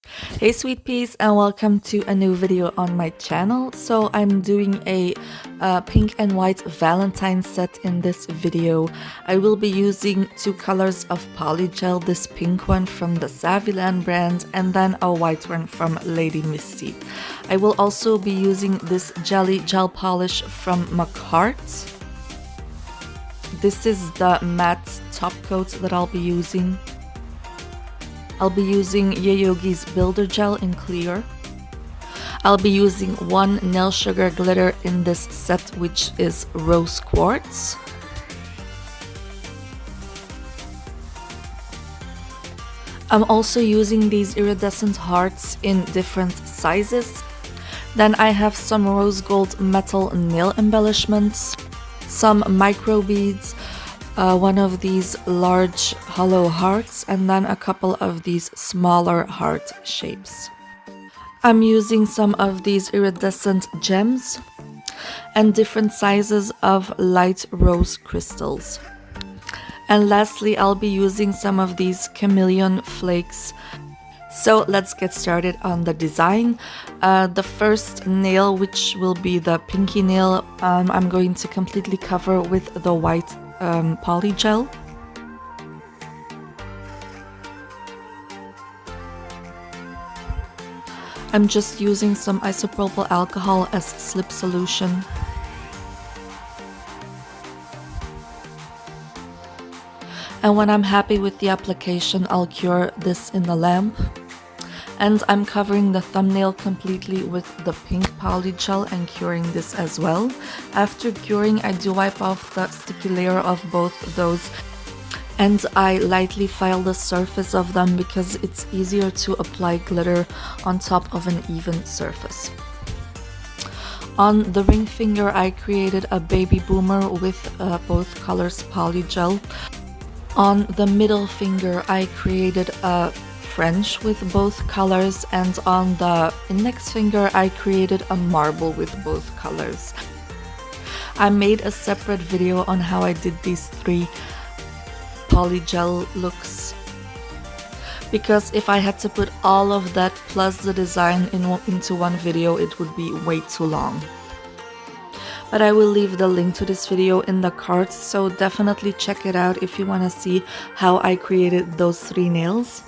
Hey sweet peas, and welcome to a new video on my channel. So I'm doing a pink and white Valentine set in this video. I will be using two colors of polygel, this pink one from the Saviland brand and then a white one from Lady Misty. I will also be using this jelly gel polish from McCart. This is the matte top coat that I'll be using. I'll be using Yayogi's Builder Gel in clear. I'll be using one nail sugar glitter in this set, which is Rose Quartz. I'm also using these iridescent hearts in different sizes. Then I have some rose gold metal nail embellishments, some microbeads, one of these large hollow hearts, and then a couple of these smaller heart shapes. I'm using some of these iridescent gems and different sizes of light rose crystals. And lastly, I'll be using some of these chameleon flakes. So let's get started on the design. The first nail, which will be the pinky nail, I'm going to completely cover with the white polygel. I'm just using some isopropyl alcohol as slip solution. And when I'm happy with the application, I'll cure this in the lamp. And I'm covering the thumbnail completely with the pink polygel and curing this as well. After curing, I do wipe off the sticky layer of both those, and I lightly file the surface of them because it's easier to apply glitter on top of an even surface. On the ring finger, I created a baby boomer with both colors polygel. On the middle finger, I created a French with both colors, and on the index finger I created a marble with both colors. I made a separate video on how I did these three polygel looks, because if I had to put all of that plus the design into one video, it would be way too long. But I will leave the link to this video in the cards, so definitely check it out if you want to see how I created those three nails.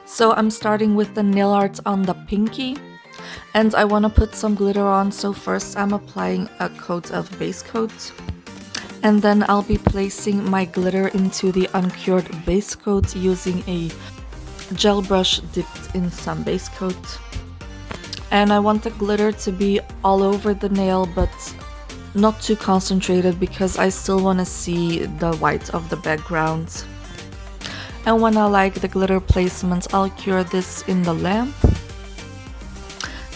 So I'm starting with the nail art on the pinky, and I want to put some glitter on, so first I'm applying a coat of base coat, and then I'll be placing my glitter into the uncured base coat using a gel brush dipped in some base coat. And I want the glitter to be all over the nail, but not too concentrated because I still want to see the white of the background. And when I like the glitter placement, I'll cure this in the lamp.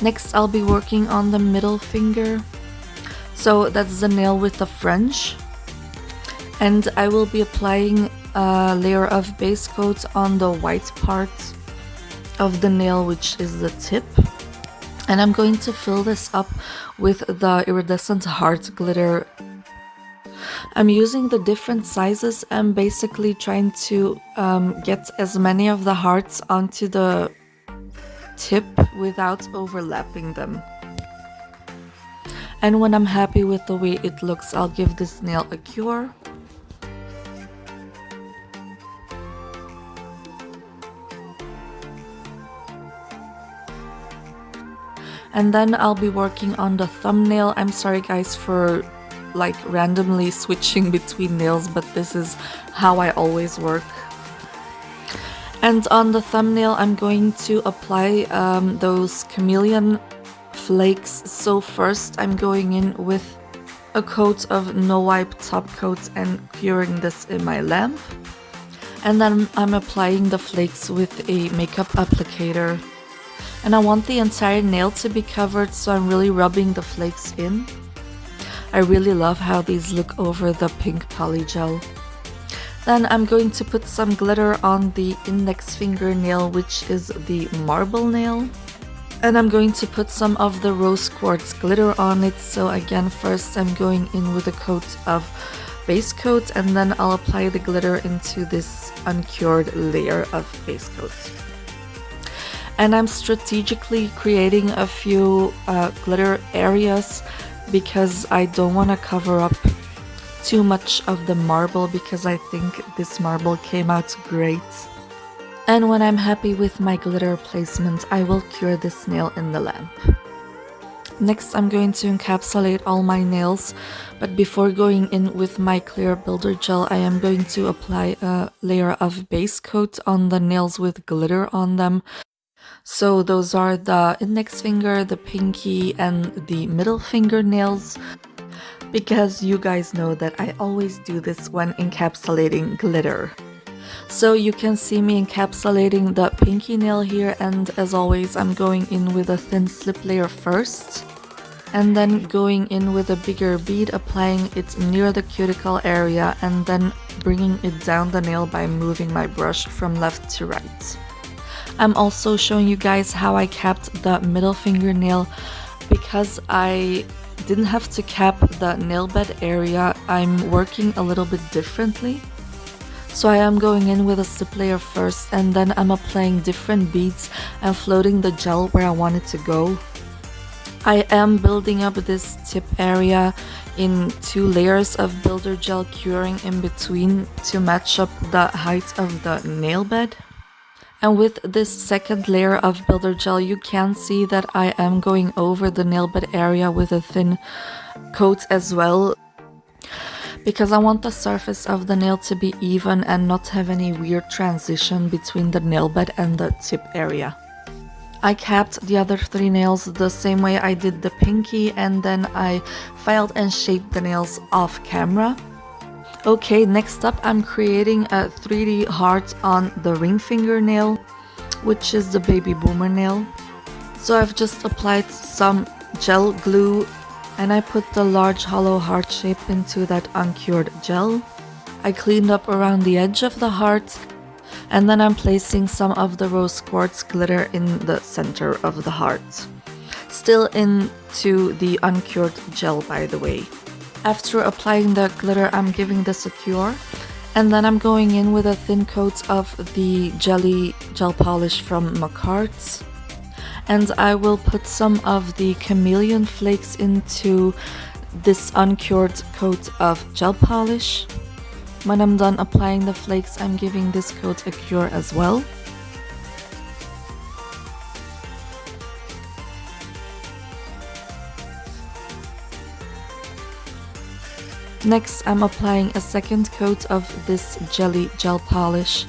Next, I'll be working on the middle finger. So that's the nail with the French. And I will be applying a layer of base coat on the white part of the nail, which is the tip. And I'm going to fill this up with the iridescent heart glitter. I'm using the different sizes and basically trying to get as many of the hearts onto the tip without overlapping them. And when I'm happy with the way it looks, I'll give this nail a cure. And then I'll be working on the thumbnail. I'm sorry guys for like randomly switching between nails, but this is how I always work. And on the thumbnail I'm going to apply those chameleon flakes. So first I'm going in with a coat of no wipe top coat and curing this in my lamp. And then I'm applying the flakes with a makeup applicator. And I want the entire nail to be covered, so I'm really rubbing the flakes in. I really love how these look over the pink polygel. Then I'm going to put some glitter on the index fingernail, which is the marble nail. And I'm going to put some of the rose quartz glitter on it. So again, first I'm going in with a coat of base coat, and then I'll apply the glitter into this uncured layer of base coat. And I'm strategically creating a few glitter areas because I don't want to cover up too much of the marble, because I think this marble came out great. And when I'm happy with my glitter placement, I will cure this nail in the lamp. Next, I'm going to encapsulate all my nails, but before going in with my clear builder gel, I am going to apply a layer of base coat on the nails with glitter on them. So those are the index finger, the pinky, and the middle fingernails, because you guys know that I always do this when encapsulating glitter. So you can see me encapsulating the pinky nail here, and as always I'm going in with a thin slip layer first, and then going in with a bigger bead, applying it near the cuticle area, and then bringing it down the nail by moving my brush from left to right. I'm also showing you guys how I capped the middle fingernail. Because I didn't have to cap the nail bed area, I'm working a little bit differently. So I am going in with a slip layer first, and then I'm applying different beads and floating the gel where I want it to go. I am building up this tip area in 2 layers of builder gel, curing in between to match up the height of the nail bed. And with this second layer of builder gel, you can see that I am going over the nail bed area with a thin coat as well, because I want the surface of the nail to be even and not have any weird transition between the nail bed and the tip area. I capped the other 3 nails the same way I did the pinky, and then I filed and shaped the nails off camera. Okay, next up I'm creating a 3D heart on the ring fingernail, which is the baby boomer nail. So I've just applied some gel glue, and I put the large hollow heart shape into that uncured gel. I cleaned up around the edge of the heart, and then I'm placing some of the rose quartz glitter in the center of the heart. Still into the uncured gel, by the way. After applying the glitter, I'm giving this a cure, and then I'm going in with a thin coat of the jelly gel polish from Macarts, and I will put some of the chameleon flakes into this uncured coat of gel polish. When I'm done applying the flakes, I'm giving this coat a cure as well. Next, I'm applying a second coat of this jelly gel polish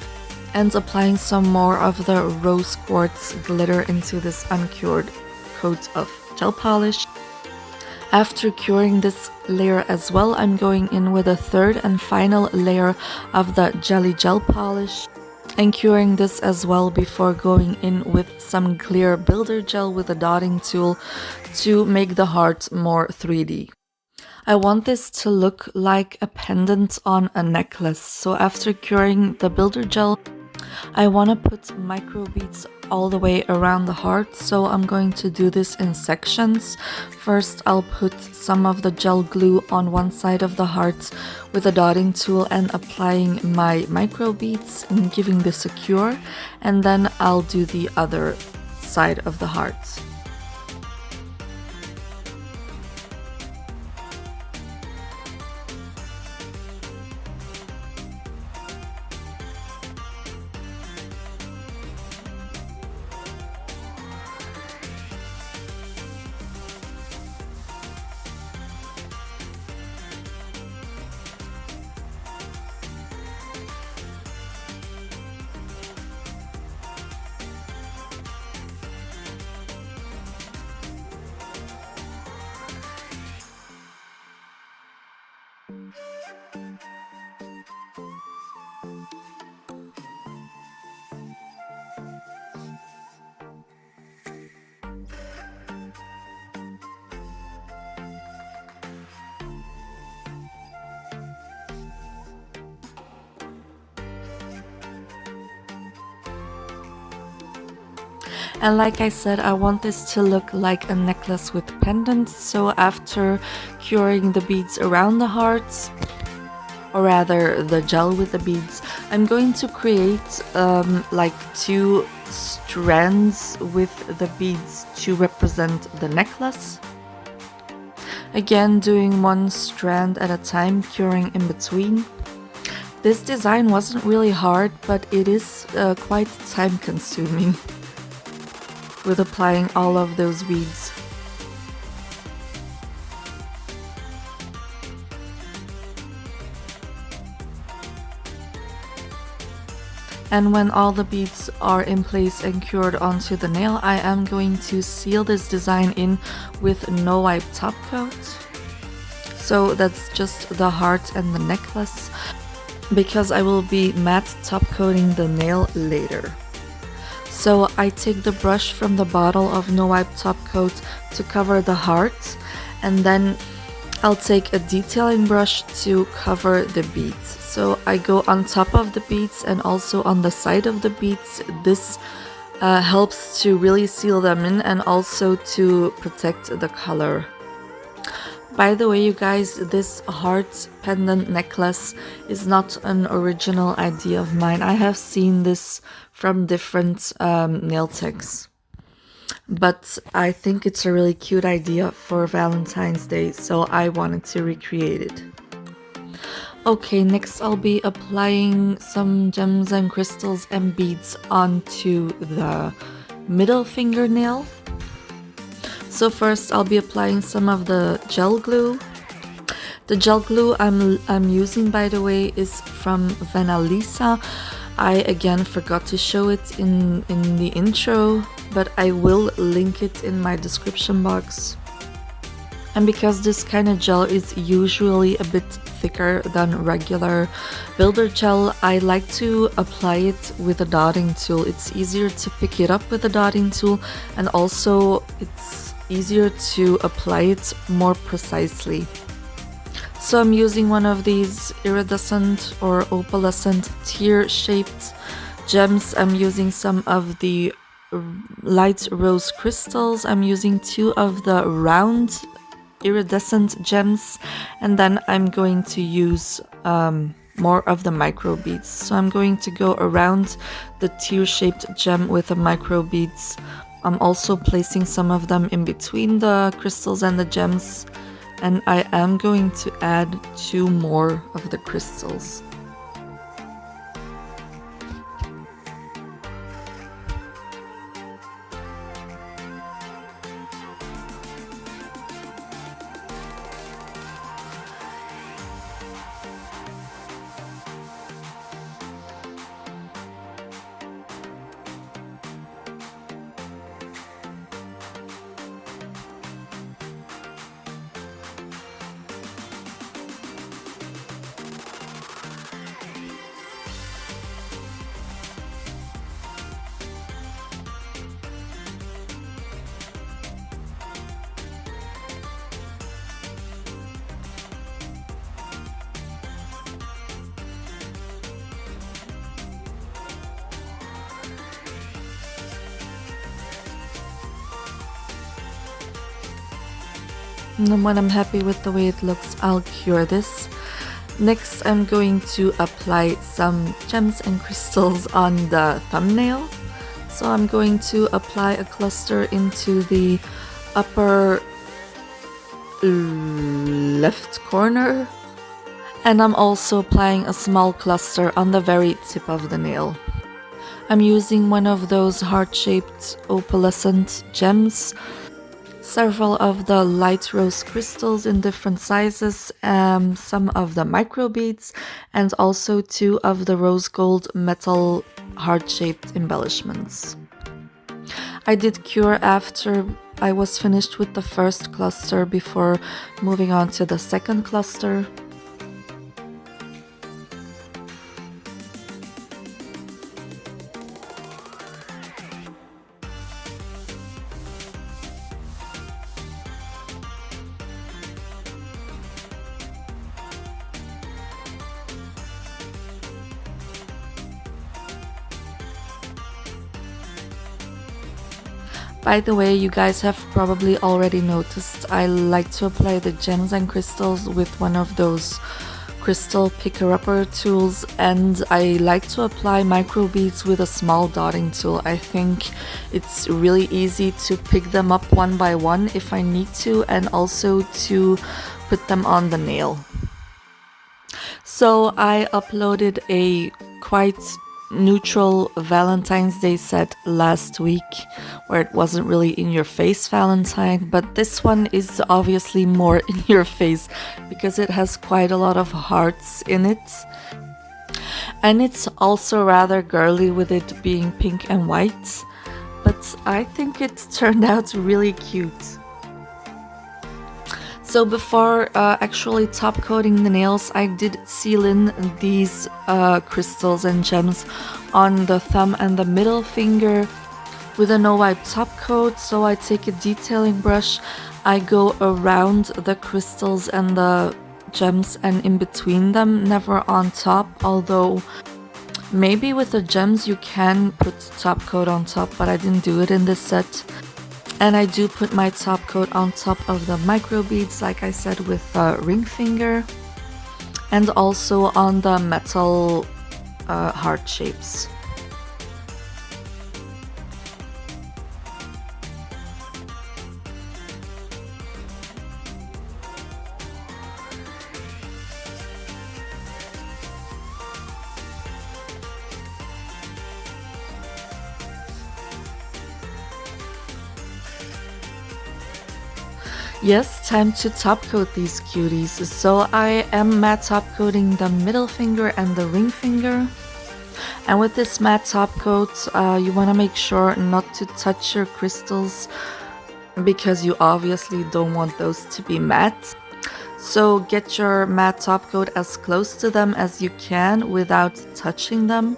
and applying some more of the rose quartz glitter into this uncured coat of gel polish. After curing this layer as well, I'm going in with a third and final layer of the jelly gel polish and curing this as well before going in with some clear builder gel with a dotting tool to make the heart more 3D. I want this to look like a pendant on a necklace, so after curing the builder gel, I want to put microbeads all the way around the heart, so I'm going to do this in sections. First, I'll put some of the gel glue on one side of the heart with a dotting tool and applying my microbeads and giving this a cure, and then I'll do the other side of the heart. And like I said, I want this to look like a necklace with pendants. So after curing the beads around the hearts, or rather the gel with the beads, I'm going to create like 2 strands with the beads to represent the necklace. Again, doing 1 strand at a time, curing in between. This design wasn't really hard, but it is quite time consuming with applying all of those beads. And when all the beads are in place and cured onto the nail, I am going to seal this design in with no wipe top coat. So that's just the heart and the necklace, because I will be matte top coating the nail later. So I take the brush from the bottle of no wipe top coat to cover the heart, and then I'll take a detailing brush to cover the beads. So I go on top of the beads and also on the side of the beads. This helps to really seal them in and also to protect the color. By the way, you guys, this heart pendant necklace is not an original idea of mine. I have seen this from different nail techs. But I think it's a really cute idea for Valentine's Day, so I wanted to recreate it. Okay, next I'll be applying some gems and crystals and beads onto the middle fingernail. So first I'll be applying some of the gel glue. The gel glue I'm using, by the way, is from Vanalisa. I again forgot to show it in the intro, but I will link it in my description box. And because this kind of gel is usually a bit thicker than regular builder gel, I like to apply it with a dotting tool. It's easier to pick it up with a dotting tool, and also it's easier to apply it more precisely. So I'm using one of these iridescent or opalescent tear-shaped gems. I'm using some of the light rose crystals. I'm using 2 of the round iridescent gems, and then I'm going to use more of the microbeads. So I'm going to go around the tear-shaped gem with the microbeads. I'm also placing some of them in between the crystals and the gems. And I am going to add 2 more of the crystals. And then when I'm happy with the way it looks, I'll cure this. Next, I'm going to apply some gems and crystals on the thumbnail. So I'm going to apply a cluster into the upper left corner. And I'm also applying a small cluster on the very tip of the nail. I'm using one of those heart-shaped opalescent gems, several of the light rose crystals in different sizes, some of the microbeads, and also 2 of the rose gold metal heart-shaped embellishments. I did cure after I was finished with the first cluster before moving on to the second cluster. By the way, you guys have probably already noticed I like to apply the gems and crystals with one of those crystal picker-upper tools, and I like to apply microbeads with a small dotting tool. I think it's really easy to pick them up one by one if I need to, and also to put them on the nail. So I uploaded a quite neutral Valentine's Day set last week, where it wasn't really in your face Valentine, but this one is obviously more in your face because it has quite a lot of hearts in it, and it's also rather girly with it being pink and white, but I think it turned out really cute. So before actually top coating the nails, I did seal in these crystals and gems on the thumb and the middle finger with a no wipe top coat. So I take a detailing brush, I go around the crystals and the gems and in between them, never on top, although maybe with the gems you can put top coat on top, but I didn't do it in this set. And I do put my top coat on top of the microbeads, like I said, with a ring finger, and also on the metal heart shapes. Yes, time to top coat these cuties. So I am matte top coating the middle finger and the ring finger. And with this matte top coat, you want to make sure not to touch your crystals because you obviously don't want those to be matte. So get your matte top coat as close to them as you can without touching them.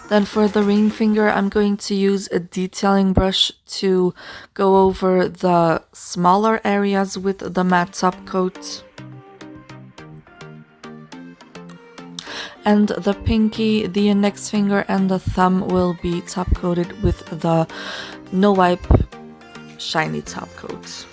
Then for the ring finger, I'm going to use a detailing brush to go over the smaller areas with the matte top coat. And the pinky, the index finger and the thumb will be top coated with the no wipe shiny top coat.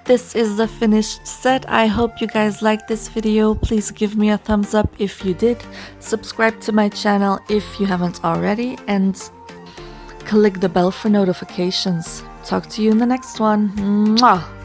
This is the finished set. I hope you guys liked this video. Please give me a thumbs up if you did. Subscribe to my channel if you haven't already, and click the bell for notifications. Talk to you in the next one. Mwah!